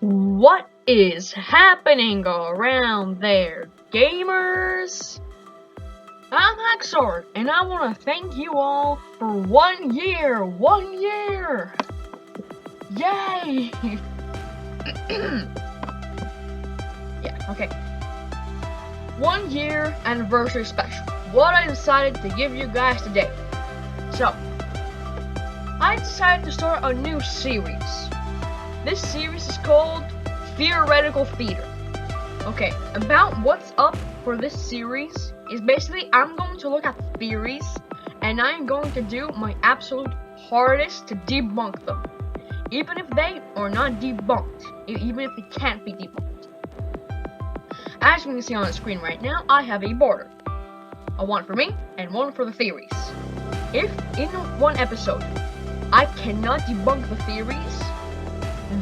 What is happening around there, gamers? I'm Haxor, and I want to thank you all for 1 year! 1 year! Yay! Yeah, okay. 1 year anniversary special. What I decided to give you guys today. So, I decided to start a new series. This series is called Theoretical Theater. Okay, about what's up for this series is basically I'm going to look at theories and I'm going to do my absolute hardest to debunk them. Even if they are not debunked, even if they can't be debunked. As you can see on the screen right now, I have a border. A one for me and one for the theories. If in one episode I cannot debunk the theories,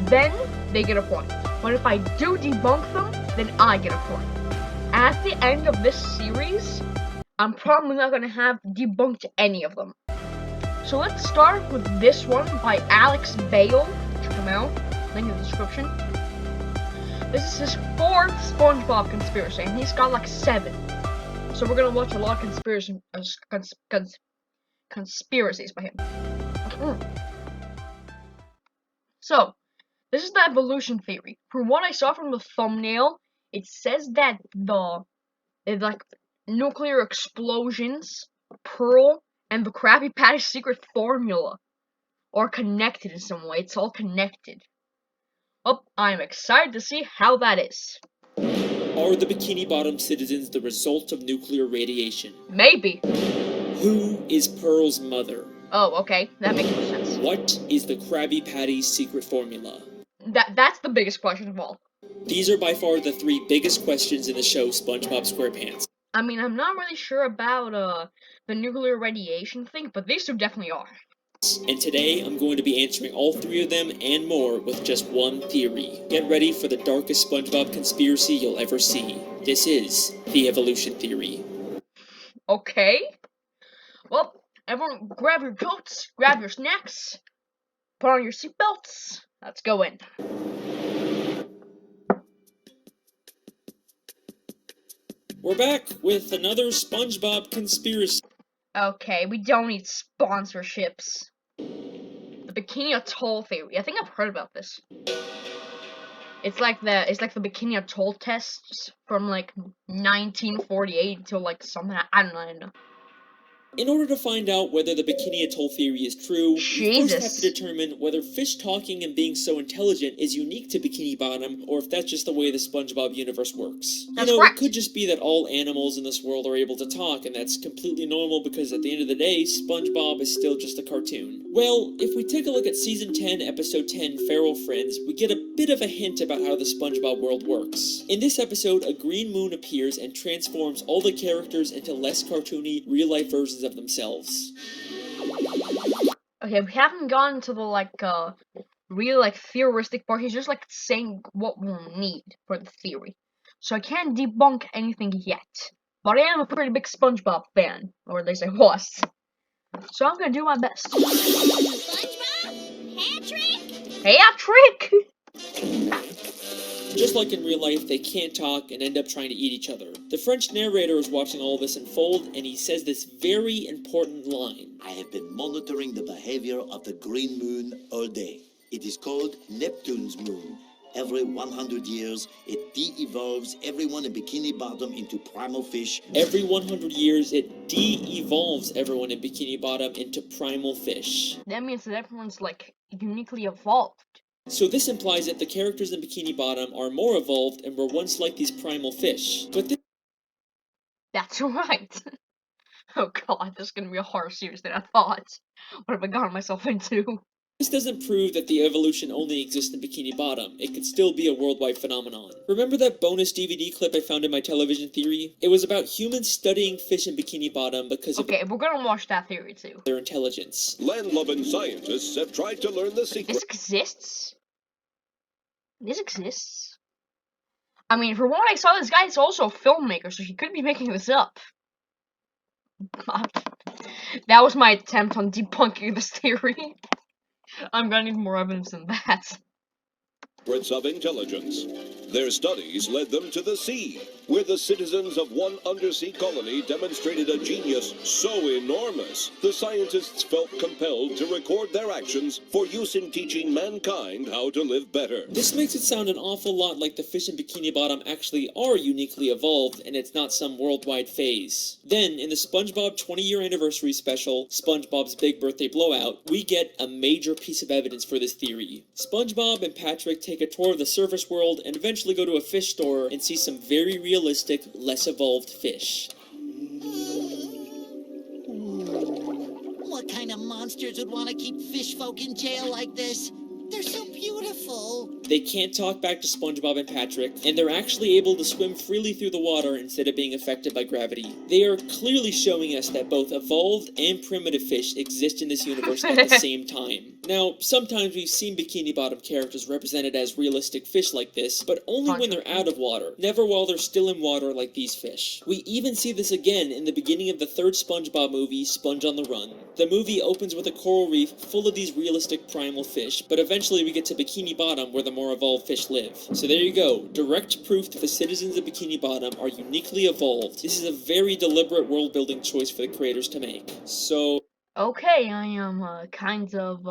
then they get a point. But if I do debunk them, then I get a point. At the end of this series, I'm probably not going to have debunked any of them. So let's start with this one by Alex Bale. Check him out, link in the description. This is his 4th SpongeBob conspiracy, and he's got like 7. So we're going to watch a lot of conspiracies by him. So, this is the evolution theory. From what I saw from the thumbnail, it says that like nuclear explosions, Pearl, and the Krabby Patty's secret formula are connected in some way. It's all connected. Oh, I'm excited to see how that is. Are the Bikini Bottom citizens the result of nuclear radiation? Maybe. Who is Pearl's mother? Oh, okay, that makes more sense. What is the Krabby Patty's secret formula? That's the biggest question of all. These are by far the 3 biggest questions in the show SpongeBob SquarePants. I mean, I'm not really sure about the nuclear radiation thing, but these 2 definitely are. And today, I'm going to be answering all 3 of them and more with just one theory. Get ready for the darkest SpongeBob conspiracy you'll ever see. This is the evolution theory. Okay. Well, everyone grab your coats, grab your snacks, put on your seatbelts. Let's go in. We're back with another SpongeBob conspiracy. Okay, we don't need sponsorships. The Bikini Atoll theory. I think I've heard about this. It's like the Bikini Atoll tests from like 1948 until like something I don't know. In order to find out whether the Bikini Atoll theory is true, we first have to determine whether fish talking and being so intelligent is unique to Bikini Bottom, or if that's just the way the SpongeBob universe works. It could just be that all animals in this world are able to talk, and that's completely normal because at the end of the day, SpongeBob is still just a cartoon. Well, if we take a look at Season 10, Episode 10, Feral Friends, we get a bit of a hint about how the SpongeBob world works. In this episode, a green moon appears and transforms all the characters into less cartoony, real-life versions of themselves. Okay, we haven't gotten to the real theoristic part. He's just saying what we'll need for the theory. So I can't debunk anything yet. But I am a pretty big SpongeBob fan, or at least I was. So I'm gonna do my best. SpongeBob, hat trick. Hat trick. Just like in real life, they can't talk and end up trying to eat each other. The French narrator is watching all this unfold, and he says this very important line. I have been monitoring the behavior of the green moon all day. It is called Neptune's moon. Every 100 years, it de-evolves everyone in Bikini Bottom into primal fish. Every 100 years, it de-evolves everyone in Bikini Bottom into primal fish. That means that everyone's uniquely evolved. So this implies that the characters in Bikini Bottom are more evolved and were once like these primal fish. But that's right. Oh god, this is gonna be a harder series than I thought. What have I gotten myself into? This doesn't prove that the evolution only exists in Bikini Bottom. It could still be a worldwide phenomenon. Remember that bonus DVD clip I found in my television theory? It was about humans studying fish in Bikini Bottom because of we're gonna watch that theory too. Their intelligence. Land-loving scientists have tried to learn the secret. This exists? This exists? I mean, from what I saw, this guy is also a filmmaker, so he could be making this up. That was my attempt on debunking this theory. I'm gonna need more evidence than that. secrets of intelligence. Their studies led them to the sea, where the citizens of one undersea colony demonstrated a genius so enormous, the scientists felt compelled to record their actions for use in teaching mankind how to live better. This makes it sound an awful lot like the fish in Bikini Bottom actually are uniquely evolved, and it's not some worldwide phase. Then, in the SpongeBob 20-year anniversary special, SpongeBob's Big Birthday Blowout, we get a major piece of evidence for this theory. SpongeBob and Patrick take a tour of the surface world and eventually go to a fish store and see some very realistic, less evolved fish. What kind of monsters would want to keep fish folk in jail like this? They're so beautiful. They can't talk back to SpongeBob and Patrick, and they're actually able to swim freely through the water instead of being affected by gravity. They are clearly showing us that both evolved and primitive fish exist in this universe at the same time. Now, sometimes we've seen Bikini Bottom characters represented as realistic fish like this, but only when they're out of water, never while they're still in water like these fish. We even see this again in the beginning of the third SpongeBob movie, Sponge on the Run. The movie opens with a coral reef full of these realistic primal fish, but eventually we get to Bikini Bottom where the more evolved fish live. So there you go, direct proof that the citizens of Bikini Bottom are uniquely evolved. This is a very deliberate world-building choice for the creators to make. So... okay, I am, kind of,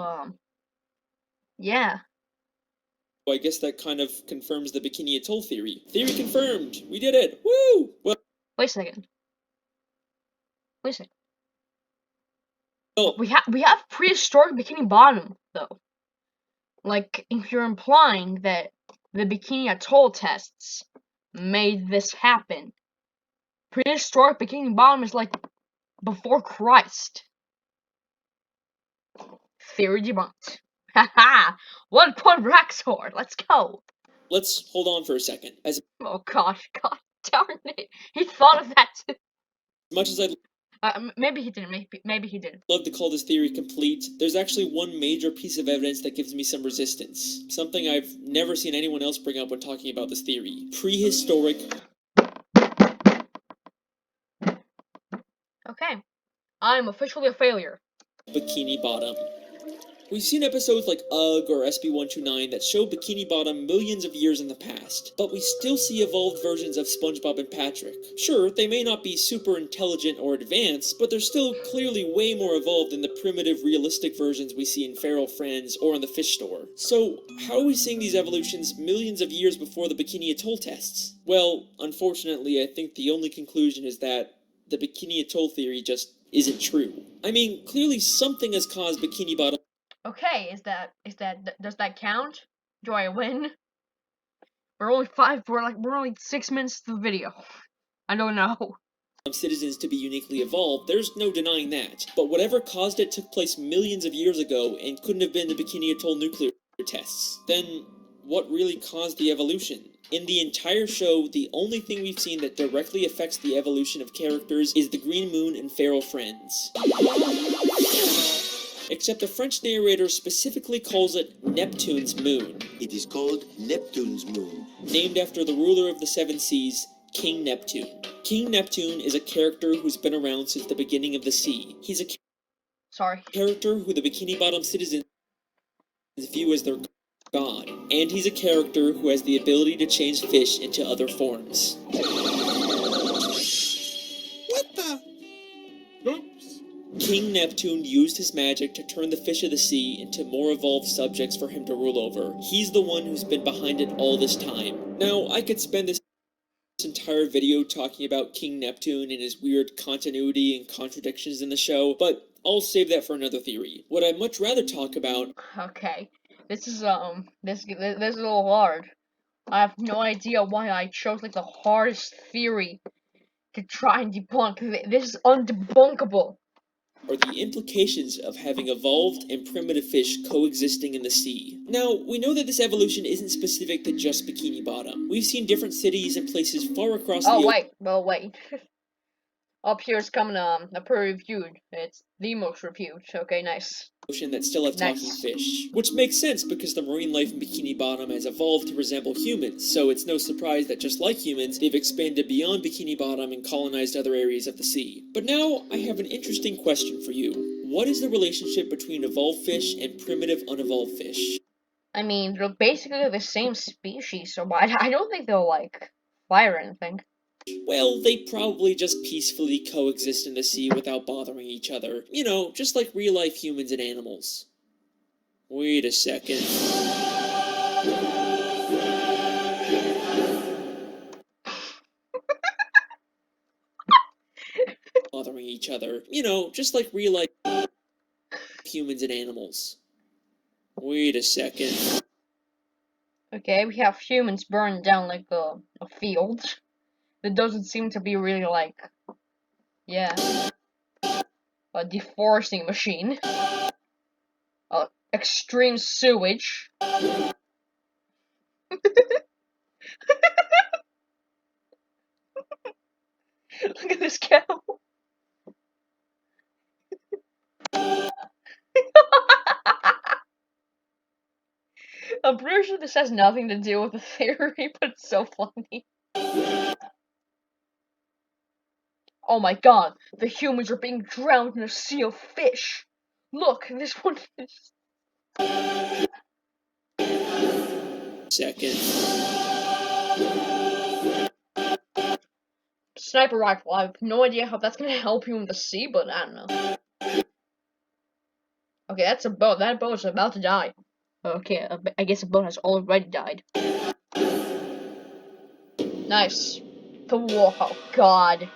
yeah. Well, I guess that kind of confirms the Bikini Atoll theory. Theory confirmed! We did it! Woo! Well... Wait a second. Wait a second. Oh. We have prehistoric Bikini Bottom, though. Like, if you're implying that the Bikini Atoll tests made this happen, prehistoric Bikini Bottom is like before Christ. Theory debunked. Haha! 1 point Raxor, let's go! Let's hold on for a second. As oh gosh, god darn it! He thought of that too! much as I'd maybe he didn't, maybe he did. Love to call this theory complete, there's actually one major piece of evidence that gives me some resistance. Something I've never seen anyone else bring up when talking about this theory. Prehistoric... Okay. I'm officially a failure. Bikini Bottom. We've seen episodes like UGG or SB129 that show Bikini Bottom millions of years in the past, but we still see evolved versions of SpongeBob and Patrick. Sure, they may not be super intelligent or advanced, but they're still clearly way more evolved than the primitive, realistic versions we see in Feral Friends or in the fish store. So, how are we seeing these evolutions millions of years before the Bikini Atoll tests? Well, unfortunately, I think the only conclusion is that the Bikini Atoll theory just isn't true. I mean, clearly something has caused Bikini Bottom... Okay, does that count? Do I win? We're only 6 minutes to the video. I don't know. Citizens to be uniquely evolved, there's no denying that. But whatever caused it took place millions of years ago and couldn't have been the Bikini Atoll nuclear tests. Then, what really caused the evolution? In the entire show, the only thing we've seen that directly affects the evolution of characters is the Green Moon and Feral Friends. Except the French narrator specifically calls it Neptune's moon. It is called Neptune's moon. Named after the ruler of the seven seas, King Neptune. King Neptune is a character who's been around since the beginning of the sea. He's a character who the Bikini Bottom citizens view as their god. And he's a character who has the ability to change fish into other forms. What the? Oops. King Neptune used his magic to turn the fish of the sea into more evolved subjects for him to rule over. He's the one who's been behind it all this time. Now, I could spend this entire video talking about King Neptune and his weird continuity and contradictions in the show, but I'll save that for another theory. What I'd much rather talk about... Okay, this is a little hard. I have no idea why I chose, like, the hardest theory to try and debunk. This is undebunkable. Are the implications of having evolved and primitive fish coexisting in the sea. Now, we know that this evolution isn't specific to just Bikini Bottom. We've seen different cities and places far across the ocean. Wait. Up here is coming a peer-reviewed. It's the most reviewed. Okay, nice. That still have talking fish. Which makes sense because the marine life in Bikini Bottom has evolved to resemble humans, so it's no surprise that just like humans, they've expanded beyond Bikini Bottom and colonized other areas of the sea. But now, I have an interesting question for you. What is the relationship between evolved fish and primitive unevolved fish? I mean, they're basically the same species, so I don't think they'll, like, fight or anything. Well, they probably just peacefully coexist in the sea without bothering each other. You know, just like real-life humans and animals. Wait a second. Bothering each other. You know, just like real-life humans and animals. Wait a second. Okay, we have humans burning down, like, a field. That doesn't seem to be really, like, yeah, a deforesting machine. Extreme sewage. Look at this cow. I'm pretty sure this has nothing to do with the theory, but it's so funny. Oh my god, the humans are being drowned in a sea of fish. Look, this one is... Second. Sniper rifle. I have no idea how that's gonna help you in the sea, but I don't know. Okay, that's a boat. That boat is about to die. Okay, I guess the boat has already died. Nice. Oh god.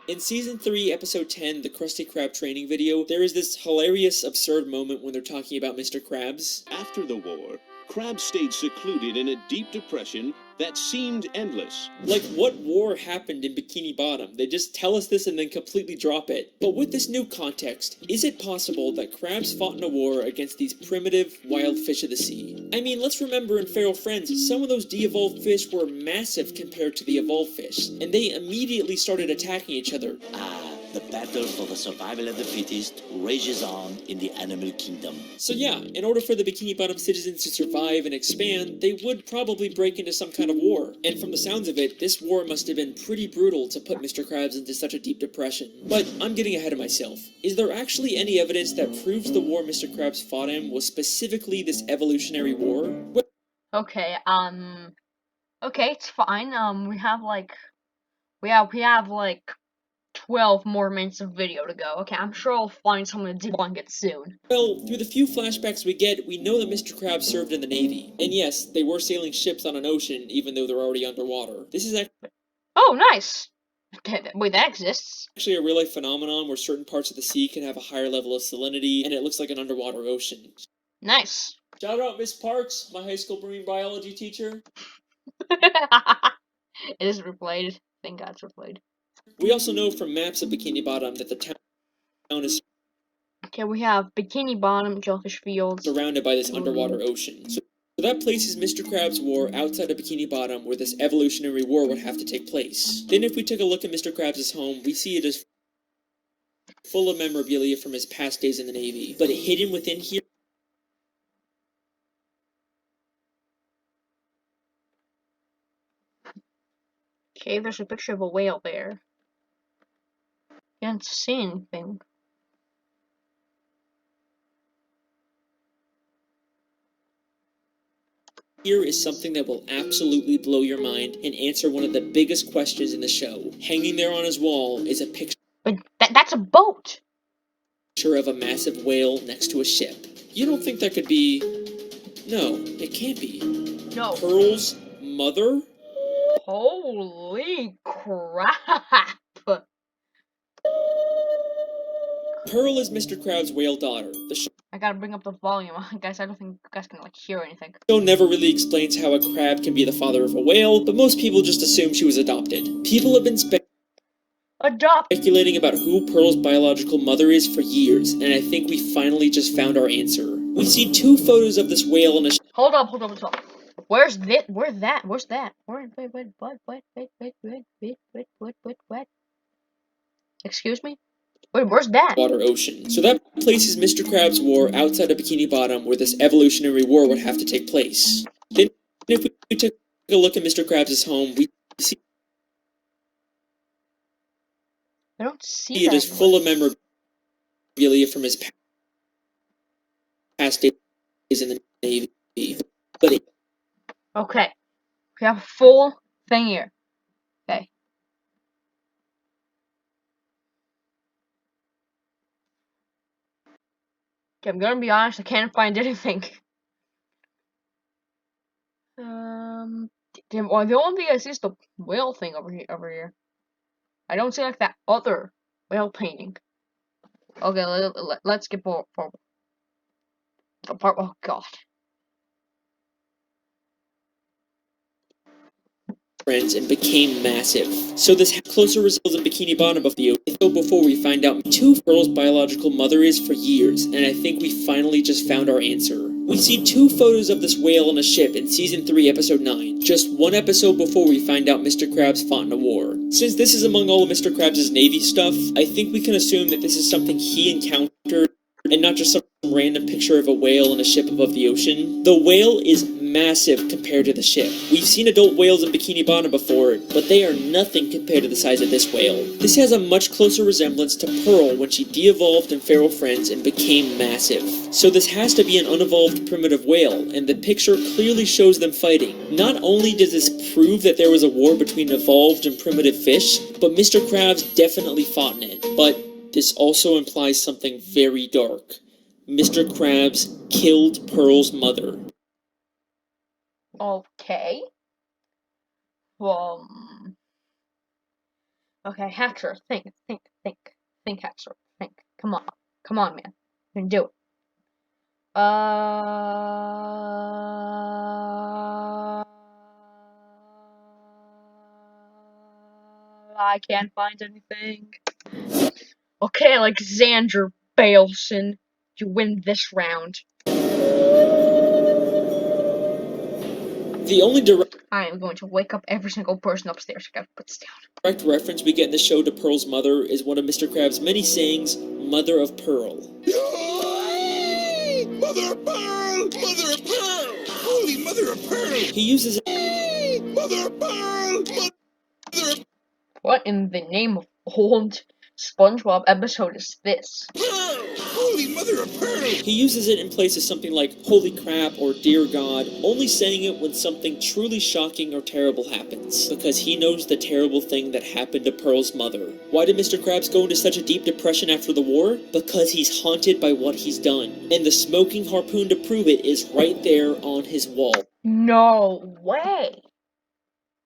In Season 3, Episode 10, the Krusty Krab training video, there is this hilarious, absurd moment when they're talking about Mr. Krabs. After the war, Krabs stayed secluded in a deep depression that seemed endless. Like, what war happened in Bikini Bottom? They just tell us this and then completely drop it. But with this new context, is it possible that Krabs fought in a war against these primitive, wild fish of the sea? I mean, let's remember in Feral Friends, some of those de-evolved fish were massive compared to the evolved fish, and they immediately started attacking each other. The battle for the survival of the fittest rages on in the animal kingdom. So yeah, in order for the Bikini Bottom citizens to survive and expand, they would probably break into some kind of war. And from the sounds of it, this war must have been pretty brutal to put Mr. Krabs into such a deep depression. But I'm getting ahead of myself. Is there actually any evidence that proves the war Mr. Krabs fought in was specifically this evolutionary war? Okay, okay, it's fine. We have like 12 more minutes of video to go. Okay, I'm sure I'll find someone to debunk it soon. Well, through the few flashbacks we get, we know that Mr. Krabs served in the Navy. And yes, they were sailing ships on an ocean, even though they're already underwater. This is Oh, nice! Wait, that exists? actually a real-life phenomenon where certain parts of the sea can have a higher level of salinity, and it looks like an underwater ocean. Nice. Shout out Miss Parks, my high school marine biology teacher. It is replayed. Thank God it's replayed. We also know from maps of Bikini Bottom that the town is Okay, we have Bikini Bottom, Jellyfish Fields. surrounded by this underwater ocean. So that places Mr. Krabs' war outside of Bikini Bottom, where this evolutionary war would have to take place. Then if we take a look at Mr. Krabs' home, we see it as full of memorabilia from his past days in the Navy. But hidden within here... Okay, there's a picture of a whale there. Can't see anything. Here is something that will absolutely blow your mind and answer one of the biggest questions in the show. Hanging there on his wall is a picture But that's a boat! of a massive whale next to a ship. You don't think that could be... No, it can't be. No. Pearl's mother? Holy crap! Pearl is Mr. Krabs' whale daughter. The I gotta bring up the volume, guys. I don't think you guys can like hear anything. show never really explains how a crab can be the father of a whale, but most people just assume she was adopted. People have been speculating about who Pearl's biological mother is for years, and I think we finally just found our answer. We see two photos of this whale in a Hold up. Where's that? Where's that? Wait, what? Excuse me? Wait, where's that? water ocean. So that places Mr. Krabs' war outside of Bikini Bottom, where this evolutionary war would have to take place. Then if we take a look at Mr. Krabs' home, we see I don't see it that. is full of memorabilia from his past days in the Navy. But it Okay. We have a full thing here. Okay. Okay, I'm gonna be honest, I can't find anything. Well, the only thing I see is the whale thing over here. I don't see like that other whale painting. Okay, let's get forward. Oh god. friends and became massive. So this closer results in Bikini Bottom of the ocean before we find out who Pearl's biological mother is for years, and I think we finally just found our answer. We've seen 2 photos of this whale on a ship in Season 3, Episode 9, just 1 episode before we find out Mr. Krabs fought in a war. Since this is among all of Mr. Krabs' Navy stuff, I think we can assume that this is something he encountered, and not just some random picture of a whale on a ship above the ocean. The whale is massive compared to the ship. We've seen adult whales in Bikini Bottom before, but they are nothing compared to the size of this whale. This has a much closer resemblance to Pearl when she de-evolved in Feral Friends and became massive. So this has to be an unevolved primitive whale, and the picture clearly shows them fighting. Not only does this prove that there was a war between evolved and primitive fish, but Mr. Krabs definitely fought in it. But this also implies something very dark. Mr. Krabs killed Pearl's mother. Okay. Okay, Hatcher, think, Hatcher, think. Come on, man, you can do it. I can't find anything. Okay, Alexander Baleson, you win this round. The only I am going to wake up every single person upstairs. I gotta put this down. Direct reference we get in the show to Pearl's mother is one of Mr. Krabs' many sayings, Mother of Pearl. Mother of Pearl! Mother of Pearl! Holy Mother of Pearl! He uses Mother of Pearl! Mother of What in the name of old SpongeBob episode is this? Pearl! Holy Mother of Pearl! He uses it in places something like holy crap or dear God, only saying it when something truly shocking or terrible happens, because he knows the terrible thing that happened to Pearl's mother. Why did Mr. Krabs go into such a deep depression after the war? Because he's haunted by what he's done, and the smoking harpoon to prove it is right there on his wall. No way!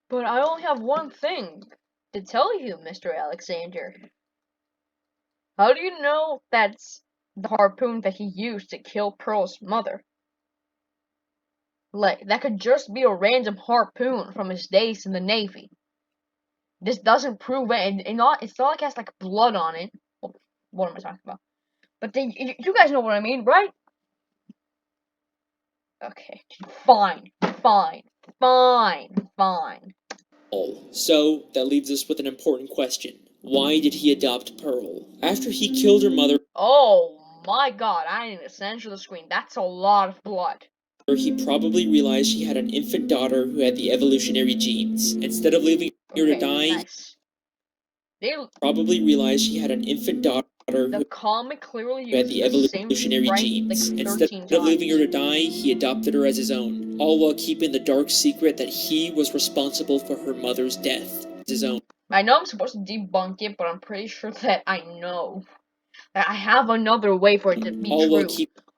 But I only have one thing to tell you, Mr. Alexander. How do you know that's the harpoon that he used to kill Pearl's mother? That could just be a random harpoon from his days in the Navy. This doesn't prove it, and it's not like it has blood on it. What am I talking about? But you guys know what I mean, right? Okay, fine. So, that leaves us with an important question. Why did he adopt Pearl? After he killed her mother, oh my god, I need to censor the screen. That's a lot of blood. He probably realized she had an infant daughter who had the evolutionary genes. Instead of leaving her to die, nice. probably realized she had an infant daughter the comic clearly who had the evolutionary genes. Instead of leaving her to die, he adopted her as his own, all while keeping the dark secret that he was responsible for her mother's death. His own. I know I'm supposed to debunk it, but I'm pretty sure that I know that I have another way for it to be true.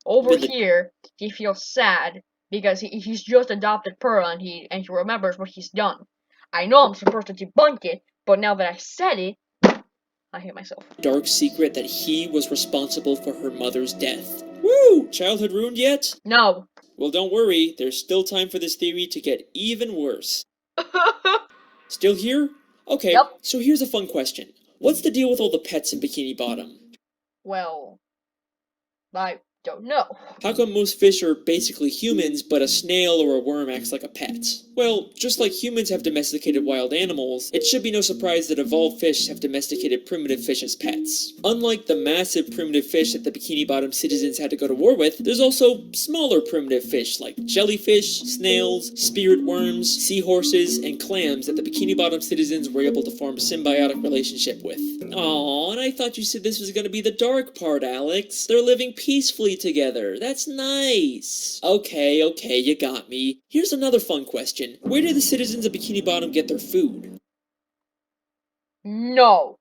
Over here, he feels sad because he's just adopted Pearl and he remembers what he's done. I know I'm supposed to debunk it, but now that I said it, I hate myself. Dark secret that he was responsible for her mother's death. Woo! Childhood ruined yet? No. Well, don't worry. There's still time for this theory to get even worse. Still here? Okay, yep. So here's a fun question. What's the deal with all the pets in Bikini Bottom? Well, I don't know. How come most fish are basically humans, but a snail or a worm acts like a pet? Well, just like humans have domesticated wild animals, it should be no surprise that evolved fish have domesticated primitive fish as pets. Unlike the massive primitive fish that the Bikini Bottom citizens had to go to war with, there's also smaller primitive fish like jellyfish, snails, spirit worms, seahorses, and clams that the Bikini Bottom citizens were able to form a symbiotic relationship with. Aww, and I thought you said this was gonna be the dark part, Alex. They're living peacefully together. That's nice. Okay, you got me. Here's another fun question. Where do the citizens of Bikini Bottom get their food? No.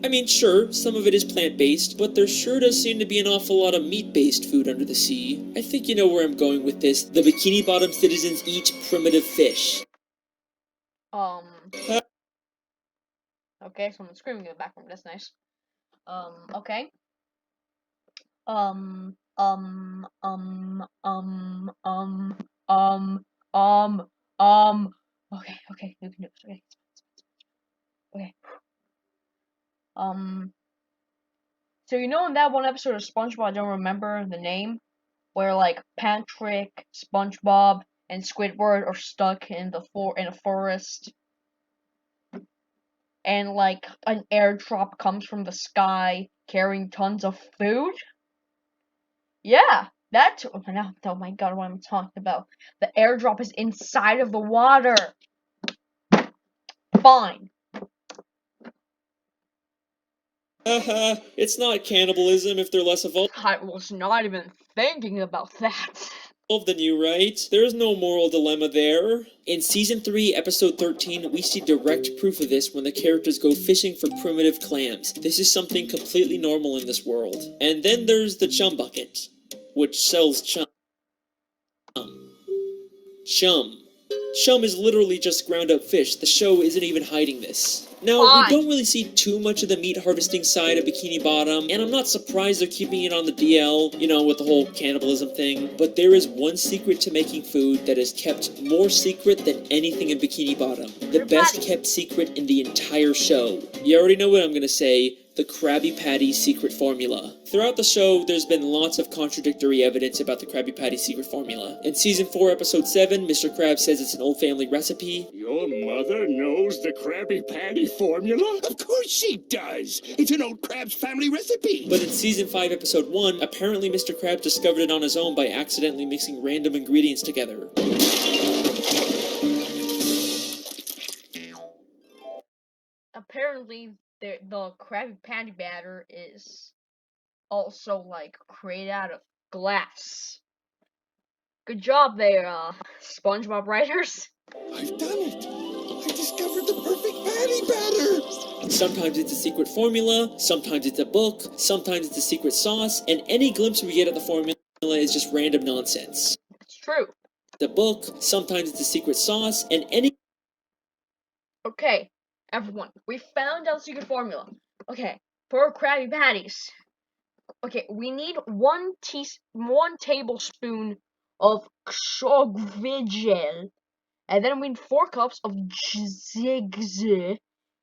I mean, sure, some of it is plant-based, but there sure does seem to be an awful lot of meat-based food under the sea. I think you know where I'm going with this. The Bikini Bottom citizens eat primitive fish. Okay, someone's screaming in the background, that's nice. Okay. Okay, you can do this, okay. Okay. So you know in that one episode of SpongeBob, I don't remember the name, where like Patrick, SpongeBob, and Squidward are stuck in a forest, and like an airdrop comes from the sky carrying tons of food? Yeah, that's oh my god, what I'm talking about. The airdrop is inside of the water. Fine. Haha, it's not cannibalism if they're less evolved I was not even thinking about that. than you, right? There's no moral dilemma there. In Season 3, Episode 13, we see direct proof of this when the characters go fishing for primitive clams. This is something completely normal in this world. And then there's the chum bucket, which sells chum. Chum is literally just ground up fish. The show isn't even hiding this. Now, we don't really see too much of the meat harvesting side of Bikini Bottom, and I'm not surprised they're keeping it on the DL, you know, with the whole cannibalism thing, but there is one secret to making food that is kept more secret than anything in Bikini Bottom. The best kept secret in the entire show. You already know what I'm gonna say. The Krabby Patty secret formula. Throughout the show, there's been lots of contradictory evidence about the Krabby Patty secret formula. In Season 4, Episode 7, Mr. Krabs says it's an old family recipe. Your mother knows the Krabby Patty formula? Of course she does! It's an old Krabs family recipe! But in Season 5, Episode 1, apparently Mr. Krabs discovered it on his own by accidentally mixing random ingredients together. Apparently, the Krabby Patty batter is also, like, created out of glass. Good job there, SpongeBob writers. I've done it! I discovered the perfect patty batter! Sometimes it's a secret formula, sometimes it's a book, sometimes it's a secret sauce, and any glimpse we get at the formula is just random nonsense. It's true. The book, sometimes it's a secret sauce, and any... Okay, everyone, we found out the secret formula. Okay, for Krabby Patties. Okay, we need one tablespoon of Shogvigel, and then we need 4 cups of Zigzag,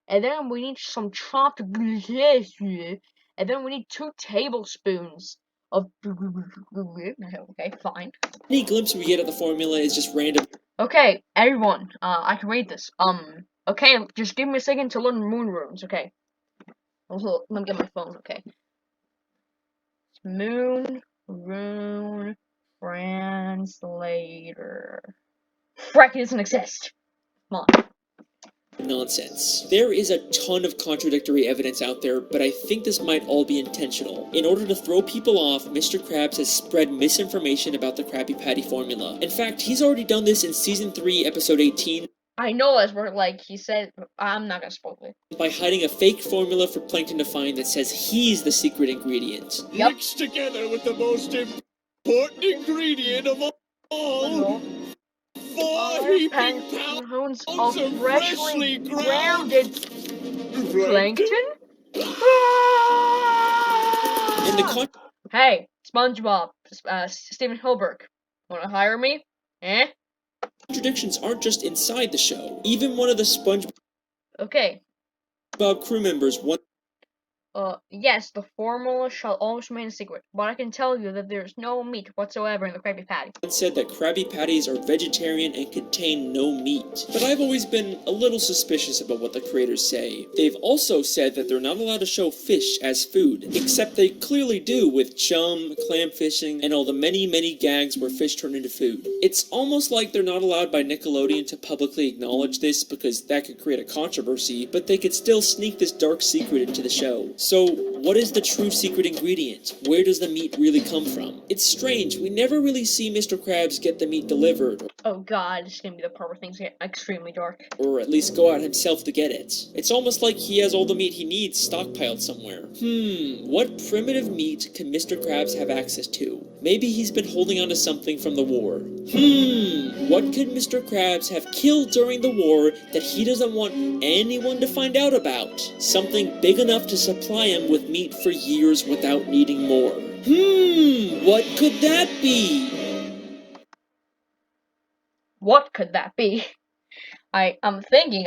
and then we need some chopped glace, and then we need 2 tablespoons of... Okay, fine. Any glimpse we get at the formula is just random. Okay, everyone, I can read this. Okay, just give me a second to learn moon runes, okay? Also, let me get my phone, okay? Moon rune translator. Frack, it doesn't exist. Come on. Nonsense. There is a ton of contradictory evidence out there, but I think this might all be intentional. In order to throw people off, Mr. Krabs has spread misinformation about the Krabby Patty formula. In fact, he's already done this in Season 3, Episode 18. I know, as we're like, he said, I'm not gonna spoil it. By hiding a fake formula for Plankton to find that says he's the secret ingredient. Yep. Mixed together with the most important ingredient of all. 4 heaping pounds of freshly grounded plankton? In the Hey, SpongeBob, Steven Hilberg, wanna hire me? Eh? Contradictions aren't just inside the show. Even one of the SpongeBob Okay. crew members Yes, the formula shall always remain a secret, but I can tell you that there is no meat whatsoever in the Krabby Patty. Said that Krabby Patties are vegetarian and contain no meat. But I've always been a little suspicious about what the creators say. They've also said that they're not allowed to show fish as food, except they clearly do with chum, clam fishing, and all the many gags where fish turn into food. It's almost like they're not allowed by Nickelodeon to publicly acknowledge this because that could create a controversy, but they could still sneak this dark secret into the show. So, what is the true secret ingredient? Where does the meat really come from? It's strange, we never really see Mr. Krabs get the meat delivered. Oh god, this is gonna be the part where things get extremely dark. Or at least go out himself to get it. It's almost like he has all the meat he needs stockpiled somewhere. What primitive meat can Mr. Krabs have access to? Maybe he's been holding on to something from the war. What could Mr. Krabs have killed during the war that he doesn't want anyone to find out about? Something big enough to supply him with meat for years without needing more. What could that be? What could that be? I'm thinking,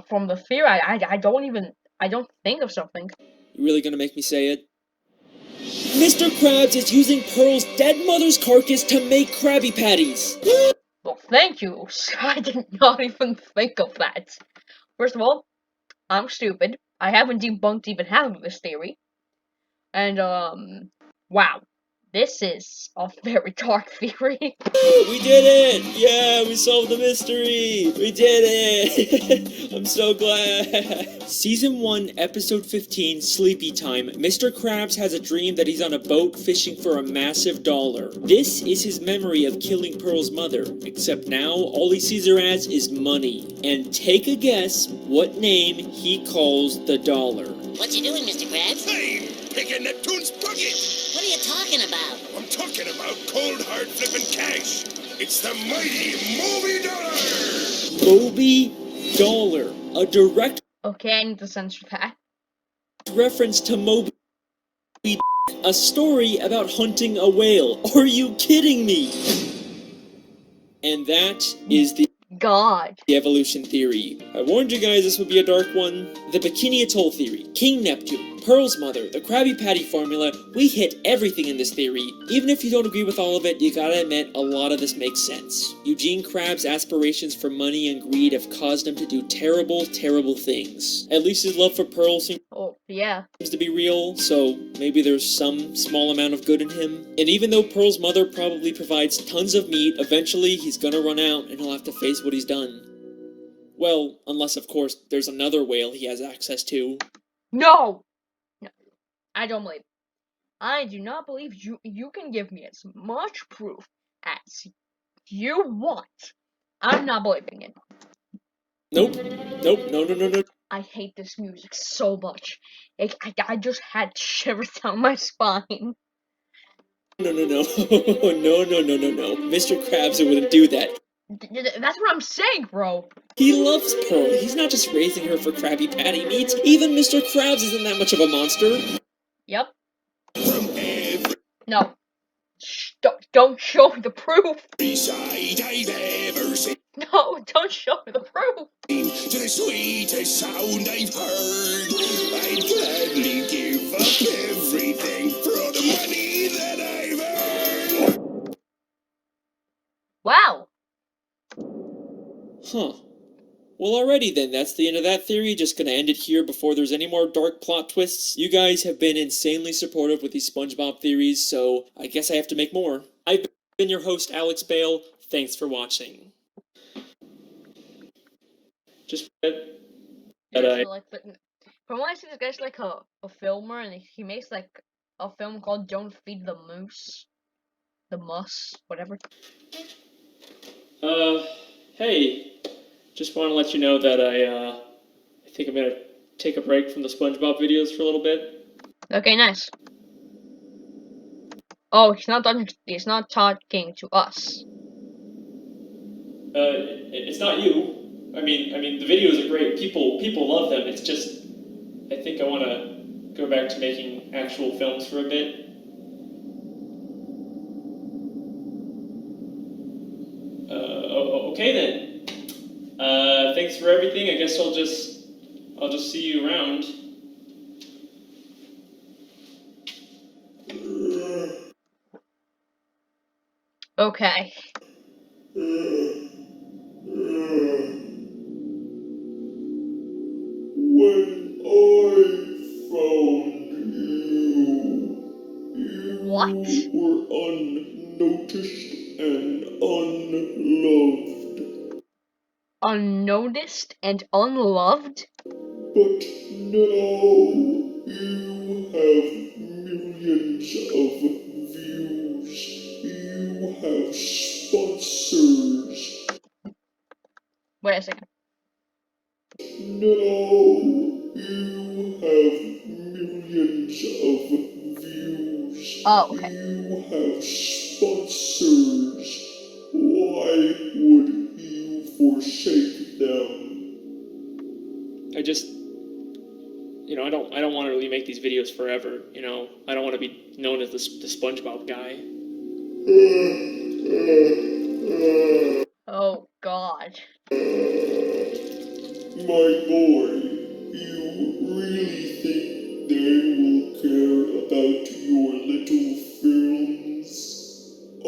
from the theory, I don't think of something. You really gonna make me say it? Mr. Krabs is using Pearl's dead mother's carcass to make Krabby Patties! Well, thank you. I did not even think of that. First of all, I'm stupid. I haven't debunked even half of this theory. And, wow. This is a very dark theory. We did it! Yeah, we solved the mystery! We did it! I'm so glad! Season 1, Episode 15, Sleepy Time. Mr. Krabs has a dream that he's on a boat fishing for a massive dollar. This is his memory of killing Pearl's mother, except now all he sees her as is money. And take a guess what name he calls the dollar. What you doing, Mr. Krabs? I'm picking Neptune's bucket. What are you talking about? I'm talking about cold hard flipping cash. It's the mighty Moby Dollar. Moby Dollar. A direct Okay, I need to censor that. reference to Moby, a story about hunting a whale. Are you kidding me? And that is the evolution theory. I warned you guys this would be a dark one. The Bikini Atoll theory, King Neptune, Pearl's mother, the Krabby Patty formula, we hit everything in this theory. Even if you don't agree with all of it, you gotta admit a lot of this makes sense. Eugene Krabs' aspirations for money and greed have caused him to do terrible things. At least his love for Pearl seems to be real, so maybe there's some small amount of good in him. And even though Pearl's mother probably provides tons of meat, eventually he's gonna run out and he'll have to face what he's done. Well, unless of course there's another whale he has access to. No, I don't believe. I do not believe you. You can give me as much proof as you want. I'm not believing it. Nope, no. I hate this music so much. I just had shivers down my spine. No. No. Mr. Krabs wouldn't do that. That's what I'm saying, bro. He loves Pearl. He's not just raising her for Krabby Patty meat. Even Mr. Krabs isn't that much of a monster. Yep. No. Don't show me the proof. I've ever seen. No, don't show me the proof. To the sweetest sound I've heard, I'd gladly give up everything for all the money that I've earned. Wow. Huh. Well, alrighty then, that's the end of that theory. Just gonna end it here before there's any more dark plot twists. You guys have been insanely supportive with these SpongeBob theories, so I guess I have to make more. I've been your host, Alex Bale. Thanks for watching. Just from what I see, this guy's like a filmer, and he makes like a film called "Don't Feed the Moose," the Muss, whatever. Hey. Just want to let you know that I think I'm gonna take a break from the SpongeBob videos for a little bit. Okay, nice. Oh, he's not talking to us. It's not you. I mean, the videos are great. People love them. It's just, I think I want to go back to making actual films for a bit. Okay then. Thanks for everything. I guess I'll just see you around. Okay. When I found you, What? you were unnoticed and unloved. Unnoticed and unloved? But now you have millions of views. You have sponsors. Wait a second. Now you have millions of views. Oh, okay. You have sponsors. Why would you forsake them? I just, I don't want to really make these videos forever. I don't want to be known as the SpongeBob guy. Oh, God. My boy, you really think they will care about your little films? I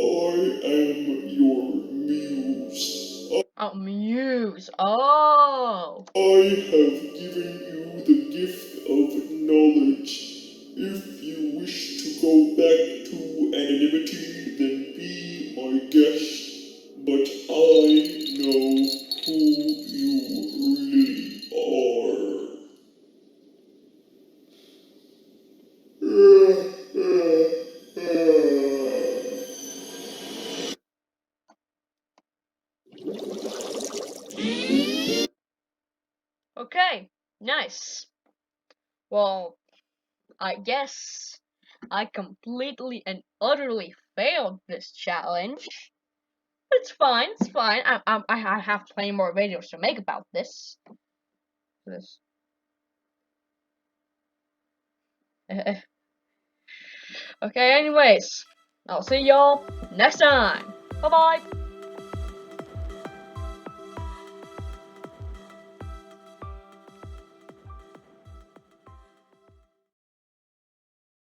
am your muse. Oh, Muse. Oh. I have given you the gift of knowledge. If you wish to go back to anonymity, then be my guest. But I know who you really are. Okay. Nice. Well, I guess I completely and utterly failed this challenge. It's fine. It's fine. I have plenty more videos to make about this. Okay, anyways, I'll see y'all next time. Bye bye.